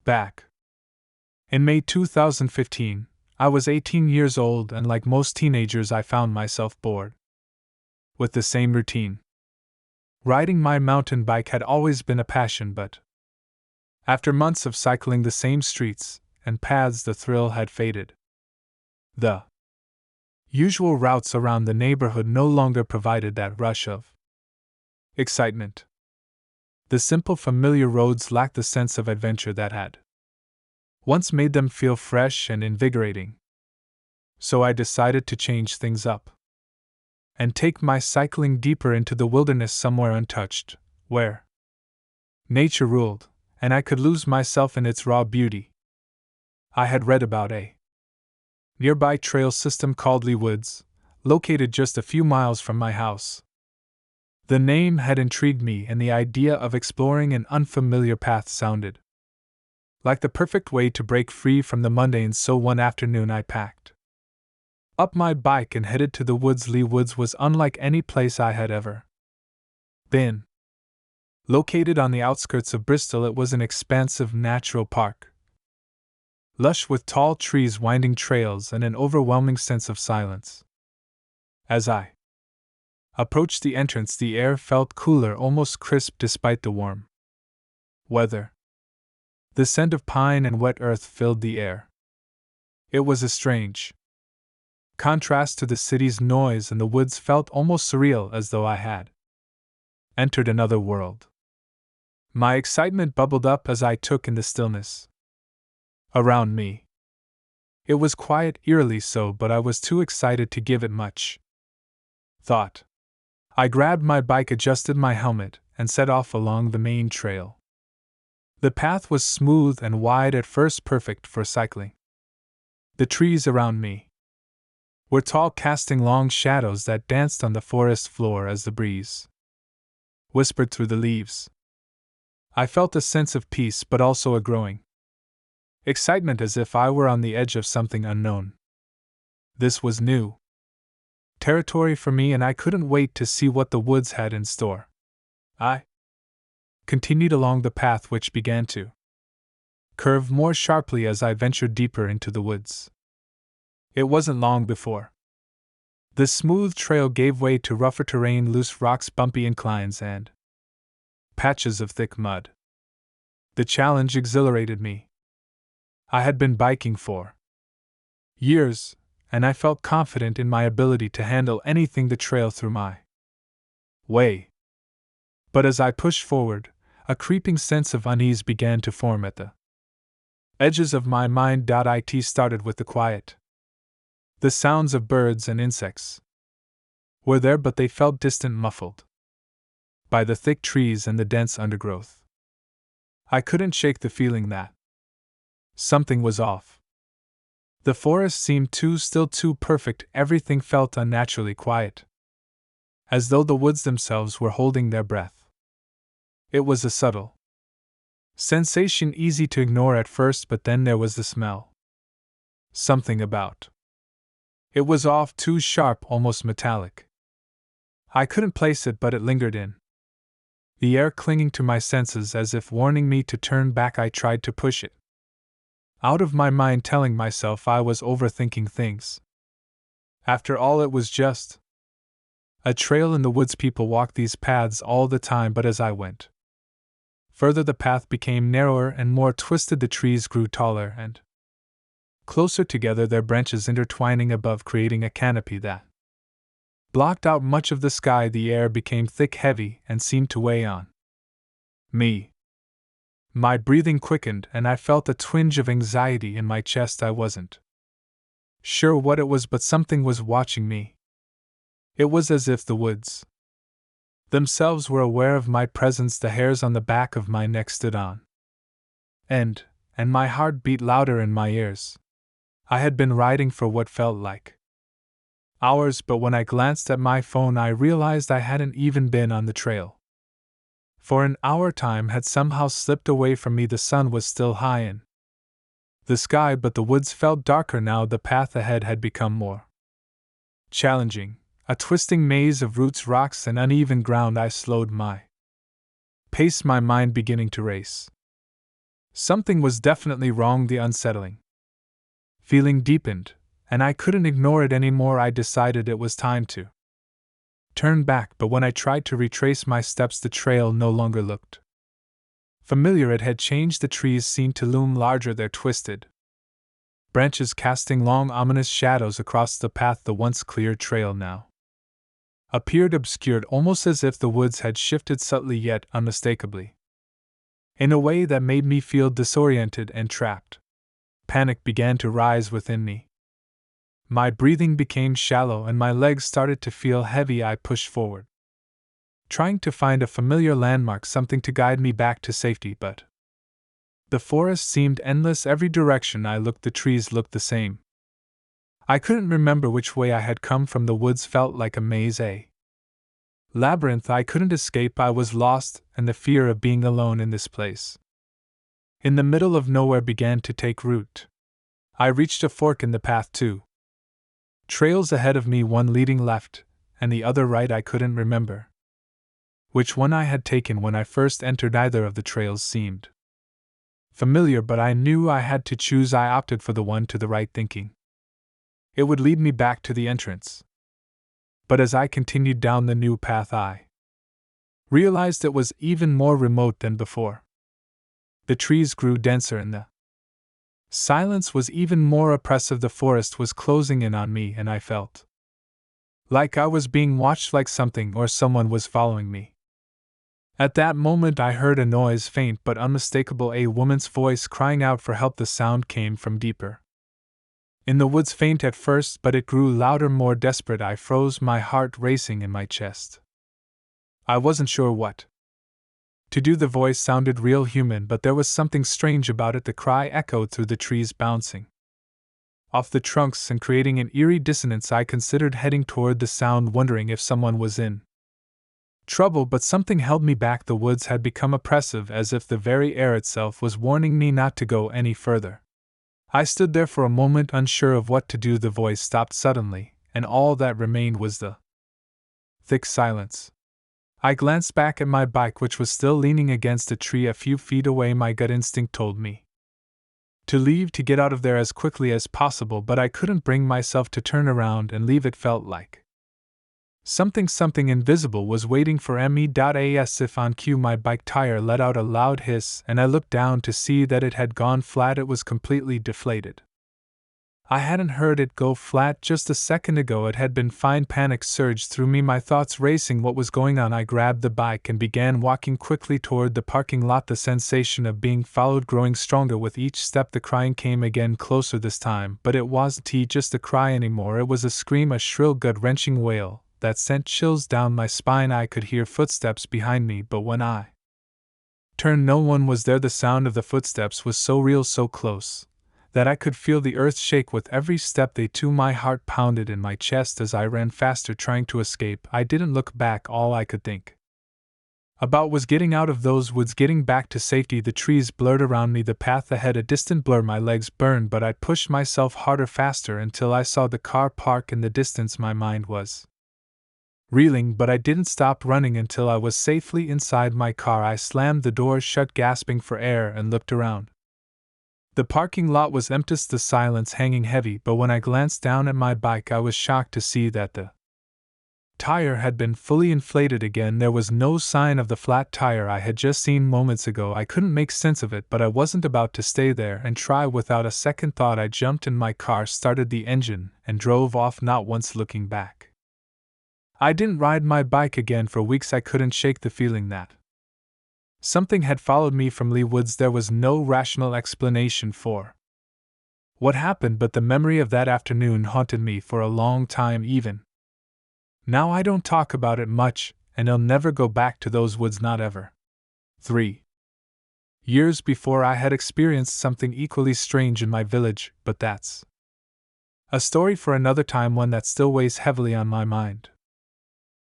Back in May 2015, I was 18 years old, and like most teenagers, I found myself bored with the same routine. Riding my mountain bike had always been a passion, but after months of cycling the same streets and paths, the thrill had faded. The usual routes around the neighborhood no longer provided that rush of excitement. The simple, familiar roads lacked the sense of adventure that had once made them feel fresh and invigorating. So I decided to change things up and take my cycling deeper into the wilderness, somewhere untouched, where nature ruled, and I could lose myself in its raw beauty. I had read about a nearby trail system called Lee Woods, located just a few miles from my house. The name had intrigued me, and the idea of exploring an unfamiliar path sounded like the perfect way to break free from the mundane. So one afternoon I packed up my bike and headed to the woods. Lee Woods was unlike any place I had ever been. Located on the outskirts of Bristol, it was an expansive natural park, lush with tall trees, winding trails, and an overwhelming sense of silence. As I approached the entrance, the air felt cooler, almost crisp despite the warm weather. The scent of pine and wet earth filled the air. It was a strange contrast to the city's noise, and the woods felt almost surreal, as though I had entered another world. My excitement bubbled up as I took in the stillness around me. It was quiet, eerily so, but I was too excited to give it much thought. I grabbed my bike, adjusted my helmet, and set off along the main trail. The path was smooth and wide at first, perfect for cycling. The trees around me were tall, casting long shadows that danced on the forest floor as the breeze whispered through the leaves. I felt a sense of peace, but also a growing excitement, as if I were on the edge of something unknown. This was new territory for me, and I couldn't wait to see what the woods had in store. I continued along the path, which began to curve more sharply as I ventured deeper into the woods. It wasn't long before the smooth trail gave way to rougher terrain, loose rocks, bumpy inclines, and patches of thick mud. The challenge exhilarated me. I had been biking for years, and I felt confident in my ability to handle anything the trail threw my way. But as I pushed forward, a creeping sense of unease began to form at the edges of my mind. It started with the quiet. The sounds of birds and insects were there, but they felt distant, muffled by the thick trees and the dense undergrowth. I couldn't shake the feeling that something was off. The forest seemed too still, too perfect. Everything felt unnaturally quiet, as though the woods themselves were holding their breath. It was a subtle sensation, easy to ignore at first, but then there was the smell. Something about it was off, too sharp, almost metallic. I couldn't place it, but it lingered in the air, clinging to my senses as if warning me to turn back. I tried to push it out of my mind, telling myself I was overthinking things. After all, it was just a trail in the woods. People walk these paths all the time. But as I went further, the path became narrower and more twisted. The trees grew taller and closer together, their branches intertwining above, creating a canopy that blocked out much of the sky. The air became thick, heavy, and seemed to weigh on me. My breathing quickened, and I felt a twinge of anxiety in my chest. I wasn't sure what it was, but something was watching me. It was as if the woods themselves were aware of my presence. The hairs on the back of my neck stood on end, and my heart beat louder in my ears. I had been riding for what felt like hours, but when I glanced at my phone, I realized I hadn't even been on the trail for an hour. Time had somehow slipped away from me. The sun was still high in the sky, but the woods felt darker now. The path ahead had become more challenging, a twisting maze of roots, rocks, and uneven ground. I slowed my pace, my mind beginning to race. Something was definitely wrong. The unsettling feeling deepened, and I couldn't ignore it anymore. I decided it was time to turn back, but when I tried to retrace my steps, the trail no longer looked familiar. It had changed. The trees seemed to loom larger, their twisted branches casting long, ominous shadows across the path. The once clear trail now appeared obscured, almost as if the woods had shifted subtly yet unmistakably, in a way that made me feel disoriented and trapped. Panic began to rise within me. My breathing became shallow and my legs started to feel heavy. I pushed forward, trying to find a familiar landmark, something to guide me back to safety, but the forest seemed endless. Every direction I looked, the trees looked the same. I couldn't remember which way I had come from. The woods felt like a maze, a labyrinth I couldn't escape. I was lost, and the fear of being alone in this place, in the middle of nowhere, began to take root. I reached a fork in the path, two trails ahead of me, one leading left, and the other right. I couldn't remember which one I had taken when I first entered. Either of the trails seemed familiar, but I knew I had to choose. I opted for the one to the right, thinking it would lead me back to the entrance. But as I continued down the new path, I realized it was even more remote than before. The trees grew denser and the silence was even more oppressive. The forest was closing in on me, and I felt like I was being watched, like something or someone was following me. At that moment I heard a noise, faint but unmistakable, a woman's voice crying out for help. The sound came from deeper in the woods, faint at first, but it grew louder, more desperate. I froze, my heart racing in my chest. I wasn't sure what to do. The voice sounded real human, but there was something strange about it. The cry echoed through the trees, bouncing off the trunks and creating an eerie dissonance. I considered heading toward the sound, wondering if someone was in trouble, but something held me back. The woods had become oppressive, as if the very air itself was warning me not to go any further. I stood there for a moment, unsure of what to do. The voice stopped suddenly, and all that remained was the thick silence. I glanced back at my bike, which was still leaning against a tree a few feet away. My gut instinct told me to leave, to get out of there as quickly as possible, but I couldn't bring myself to turn around and leave. It felt like something invisible was waiting for me. As if on cue, my bike tire let out a loud hiss, and I looked down to see that it had gone flat. It was completely deflated. I hadn't heard it go flat just a second ago. It had been fine. Panic surged through me, my thoughts racing. What was going on? I grabbed the bike and began walking quickly toward the parking lot, the sensation of being followed growing stronger with each step. The crying came again, closer this time, but it wasn't just a cry anymore. It was a scream, a shrill, gut-wrenching wail that sent chills down my spine. I could hear footsteps behind me, but when I turned, no one was there. The sound of the footsteps was so real, so close, that I could feel the earth shake with every step they took. My heart pounded in my chest as I ran faster, trying to escape. I didn't look back. All I could think about was getting out of those woods, getting back to safety. The trees blurred around me, the path ahead a distant blur. My legs burned, but I pushed myself harder, faster, until I saw the car park in the distance. My mind was reeling, but I didn't stop running until I was safely inside my car. I slammed the door shut, gasping for air, and looked around. The parking lot was empty, the silence hanging heavy, but when I glanced down at my bike, I was shocked to see that the tire had been fully inflated again. There was no sign of the flat tire I had just seen moments ago. I couldn't make sense of it, but I wasn't about to stay there and try. Without a second thought, I jumped in my car, started the engine, and drove off, not once looking back. I didn't ride my bike again for weeks. I couldn't shake the feeling that something had followed me from Lee Woods. There was no rational explanation for what happened, but the memory of that afternoon haunted me for a long time. Even now, I don't talk about it much, and I'll never go back to those woods, not ever. 3 years before, I had experienced something equally strange in my village, but that's a story for another time, one that still weighs heavily on my mind.